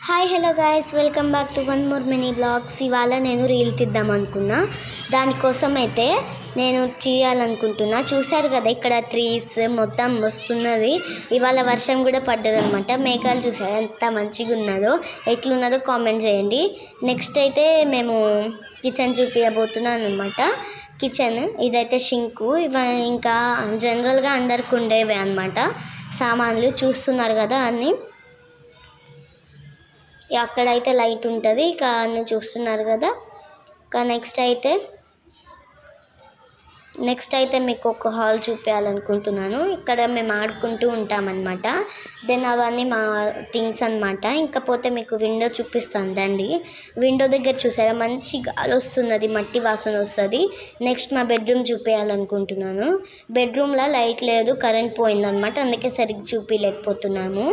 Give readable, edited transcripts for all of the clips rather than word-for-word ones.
Hi hello guys, welcome back to one more mini blogs. ఇవాళ నేను reel తీద్దాం అనుకున్నా. దానికోసం అయితే నేను చేయాలనుకుంటున్నా. చూశారు కదా ఇక్కడ ట్రీస్ మొత్తం వస్తున్నది. ఇవాళ వర్షం కూడా పడ్డదనమాట. మేఘాలు చూసారు ఎంత మంచిగా ఉన్నదో, ఎట్లున్నదో కామెంట్ చేయండి. నెక్స్ట్ అయితే మేము కిచెన్ చూపించబోతున్నాను అనమాట. కిచెన్ ఇదైతే షింకు, ఇంకా జనరల్గా అందరికి ఉండేవే అనమాట సామాన్లు. చూస్తున్నారు కదా అన్నీ. అక్కడైతే లైట్ ఉంటుంది, ఇక అన్నీ చూస్తున్నారు కదా. ఇక నెక్స్ట్ అయితే మీకు ఒక హాల్ చూపించాలనుకుంటున్నాను. ఇక్కడ మేము ఆడుకుంటూ ఉంటామన్నమాట. దెన్ అవన్నీ మా థింగ్స్ అనమాట. ఇంకపోతే మీకు విండో చూపిస్తాను దండి. విండో దగ్గర చూసారా మంచి గాలి వస్తున్నది, మట్టి వాసన వస్తుంది. నెక్స్ట్ మా బెడ్రూమ్ చూపించాలనుకుంటున్నాను. బెడ్రూమ్లో లైట్ లేదు, కరెంట్ పోయిందనమాట, అందుకే సరిగ్గా చూపించలేకపోతున్నాము.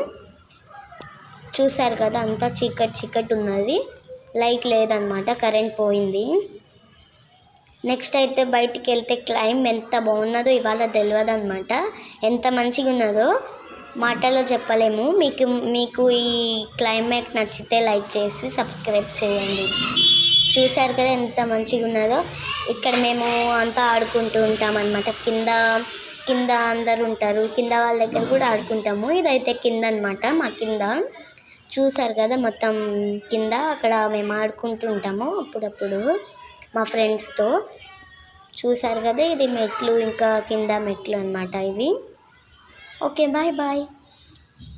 చూసారు కదా అంతా చీకటి ఉన్నది, లైట్ లేదనమాట, కరెంట్ పోయింది. నెక్స్ట్ అయితే బయటికి వెళ్తే క్లైమ్ ఎంత బాగున్నదో ఇవాళ తెలియదు అనమాట. ఎంత మంచిగా ఉన్నదో మాటల్లో చెప్పలేము. మీకు ఈ క్లైమేట్ నచ్చితే లైక్ చేసి సబ్స్క్రైబ్ చేయండి. చూసారు కదా ఎంత మంచిగా ఉన్నదో. ఇక్కడ మేము అంతా ఆడుకుంటూ ఉంటాం అనమాట. కింద అందరు ఉంటారు, కింద వాళ్ళ దగ్గర కూడా ఆడుకుంటాము. ఇదైతే కింద అనమాట, మా కింద. చూసారు కదా మొత్తం కింద, అక్కడ మేము ఆడుకుంటూ ఉంటాము అప్పుడప్పుడు మా ఫ్రెండ్స్తో. చూసారు కదా ఇది మెట్లు, ఇంకా కింద మెట్లు అనమాట ఇవి. Okay, bye bye.